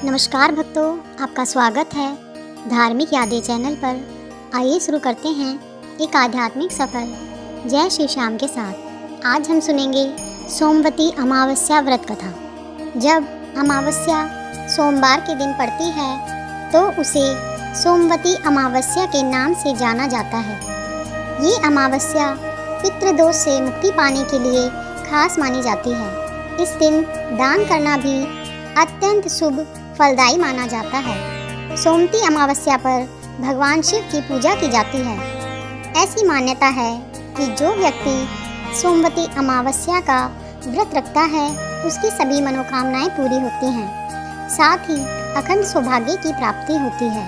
नमस्कार भक्तों, आपका स्वागत है धार्मिक यादें चैनल पर। आइए शुरू करते हैं एक आध्यात्मिक सफ़र जय श्री श्याम के साथ। आज हम सुनेंगे सोमवती अमावस्या व्रत कथा। जब अमावस्या सोमवार के दिन पड़ती है तो उसे सोमवती अमावस्या के नाम से जाना जाता है। ये अमावस्या पितृदोष से मुक्ति पाने के लिए खास मानी जाती है। इस दिन दान करना भी अत्यंत शुभ फलदायी माना जाता है। सोमवती अमावस्या पर भगवान शिव की पूजा की जाती है। ऐसी मान्यता है कि जो व्यक्ति सोमवती अमावस्या का व्रत रखता है उसकी सभी मनोकामनाएं पूरी होती हैं, साथ ही अखंड सौभाग्य की प्राप्ति होती है।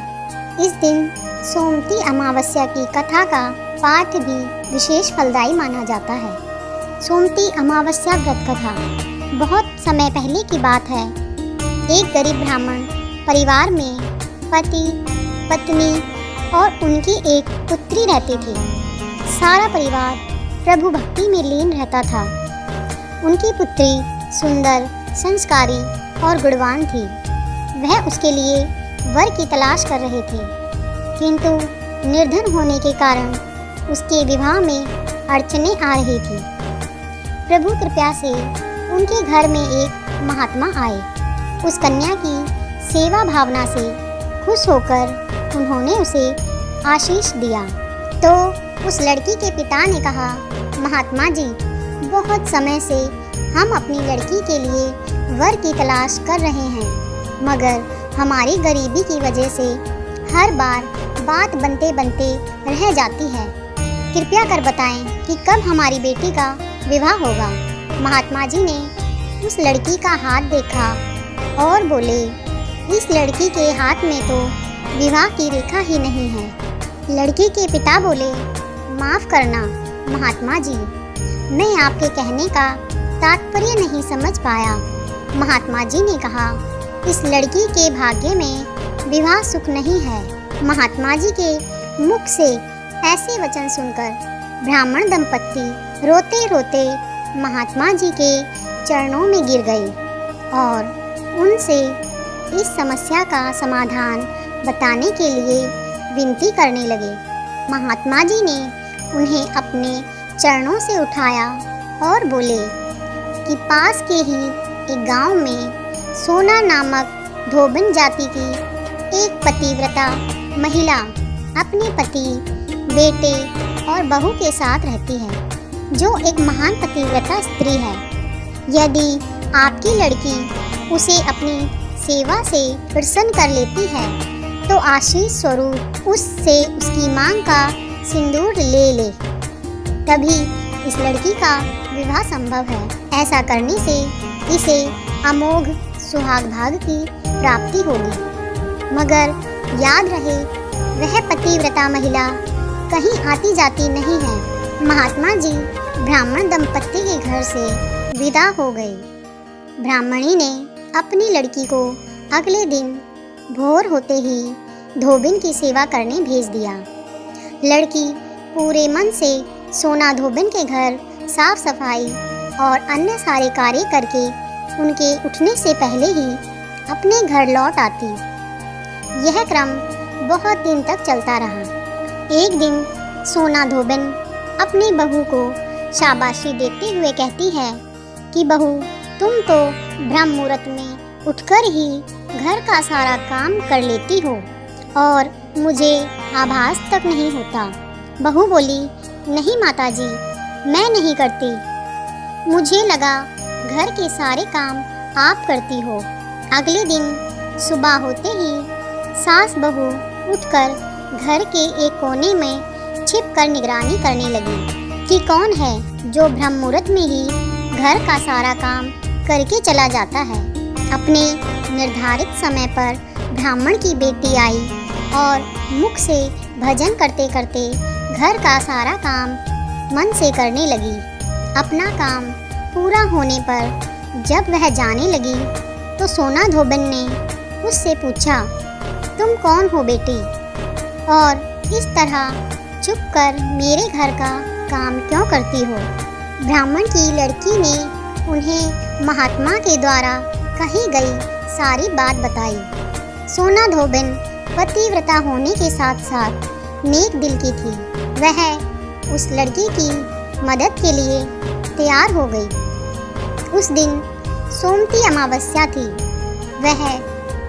इस दिन सोमवती अमावस्या की कथा का पाठ भी विशेष फलदायी माना जाता है। सोमवती अमावस्या व्रत कथा बहुत समय पहले की बात है। एक गरीब ब्राह्मण परिवार में पति, पत्नी और उनकी एक पुत्री रहती थी। सारा परिवार प्रभु भक्ति में लीन रहता था। उनकी पुत्री सुंदर, संस्कारी और गुणवान थी। वह उसके लिए वर की तलाश कर रहे थे, किंतु निर्धन होने के कारण उसके विवाह में अड़चनें आ रही थी। प्रभु कृपा से उनके घर में एक महात्मा आए। उस कन्या की सेवा भावना से खुश होकर उन्होंने उसे आशीष दिया। तो उस लड़की के पिता ने कहा, महात्मा जी, बहुत समय से हम अपनी लड़की के लिए वर की तलाश कर रहे हैं, मगर हमारी गरीबी की वजह से हर बार बात बनते बनते रह जाती है। कृपया कर बताएं कि कब हमारी बेटी का विवाह होगा। महात्मा जी ने उस लड़की का हाथ देखा और बोले, इस लड़की के हाथ में तो विवाह की रेखा ही नहीं है। लड़की के पिता बोले, माफ़ करना महात्मा जी, मैं आपके कहने का तात्पर्य नहीं समझ पाया। महात्मा जी ने कहा, इस लड़की के भाग्य में विवाह सुख नहीं है। महात्मा जी के मुख से ऐसे वचन सुनकर ब्राह्मण दंपत्ति रोते रोते महात्मा जी के चरणों में गिर गए और उनसे इस समस्या का समाधान बताने के लिए विनती करने लगे। महात्मा जी ने उन्हें अपने चरणों से उठाया और बोले कि पास के ही एक गांव में सोना नामक धोबन जाति की एक पतिव्रता महिला अपने पति, बेटे और बहू के साथ रहती है, जो एक महान पतिव्रता स्त्री है। यदि आपकी लड़की उसे अपनी सेवा से प्रसन्न कर लेती है तो आशीष स्वरूप उससे उसकी मांग का सिंदूर ले ले, तभी इस लड़की का विवाह संभव है। ऐसा करने से इसे अमोघ सुहाग भाग की प्राप्ति होगी। मगर याद रहे, वह पतिव्रता महिला कहीं आती जाती नहीं है। महात्मा जी ब्राह्मण दंपत्ति के घर से विदा हो गए। ब्राह्मणी ने अपनी लड़की को अगले दिन भोर होते ही धोबिन की सेवा करने भेज दिया। लड़की पूरे मन से सोना धोबिन के घर साफ सफाई और अन्य सारे कार्य करके उनके उठने से पहले ही अपने घर लौट आती। यह क्रम बहुत दिन तक चलता रहा। एक दिन सोना धोबिन अपनी बहू को शाबाशी देते हुए कहती है कि बहू, तुम तो ब्रह्म मुहूर्त में उठकर ही घर का सारा काम कर लेती हो और मुझे आभास तक नहीं होता। बहू बोली, नहीं माताजी, मैं नहीं करती। मुझे लगा घर के सारे काम आप करती हो। अगले दिन सुबह होते ही सास बहू उठकर घर के एक कोने में छिपकर निगरानी करने लगी कि कौन है जो ब्रह्म मुहूर्त में ही घर का सारा काम करके चला जाता है। अपने निर्धारित समय पर ब्राह्मण की बेटी आई और मुख से भजन करते करते घर का सारा काम मन से करने लगी। अपना काम पूरा होने पर जब वह जाने लगी तो सोना धोबिन ने उससे पूछा, तुम कौन हो बेटी, और इस तरह छुपकर मेरे घर का काम क्यों करती हो। ब्राह्मण की लड़की ने उन्हें महात्मा के द्वारा कही गई सारी बात बताई। सोना धोबिन पतिव्रता होने के साथ साथ नेक दिल की थी। वह उस लड़की की मदद के लिए तैयार हो गई। उस दिन सोमती अमावस्या थी। वह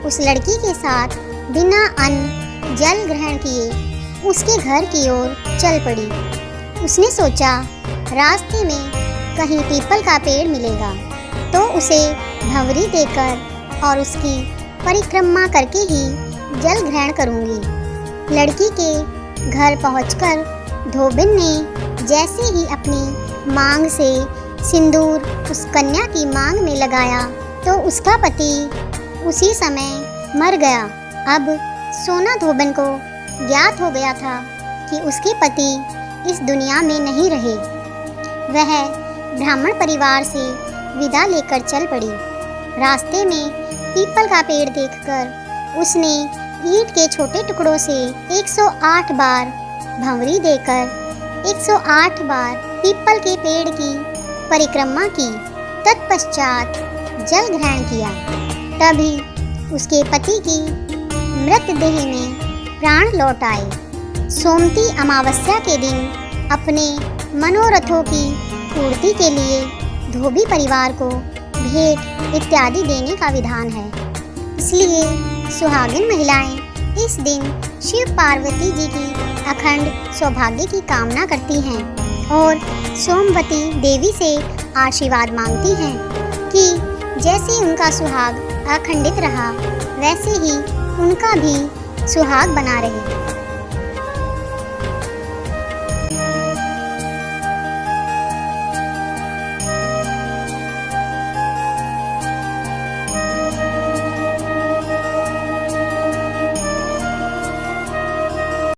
उस लड़की के साथ बिना अन्न जल ग्रहण किए उसके घर की ओर चल पड़ी। उसने सोचा रास्ते में कहीं पीपल का पेड़ मिलेगा तो उसे भंवरी देकर और उसकी परिक्रमा करके ही जल ग्रहण करूंगी। लड़की के घर पहुंचकर धोबिन ने जैसे ही अपनी मांग से सिंदूर उस कन्या की मांग में लगाया तो उसका पति उसी समय मर गया। अब सोना धोबिन को ज्ञात हो गया था कि उसके पति इस दुनिया में नहीं रहे। वह ब्राह्मण परिवार से विदा लेकर चल पड़ी। रास्ते में पीपल का पेड़ देखकर उसने ईंट के छोटे टुकड़ों से 108 बार भंवरी देकर 108 बार पीपल के पेड़ की परिक्रमा की। तत्पश्चात जल ग्रहण किया। तभी उसके पति की मृतदेह में प्राण लौट आए। सोमती अमावस्या के दिन अपने मनोरथों की पूर्ति के लिए धोबी परिवार को भेंट इत्यादि देने का विधान है। इसलिए सुहागिन महिलाएं इस दिन शिव पार्वती जी की अखंड सौभाग्य की कामना करती हैं और सोमवती देवी से आशीर्वाद मांगती हैं कि जैसे उनका सुहाग अखंडित रहा वैसे ही उनका भी सुहाग बना रहे।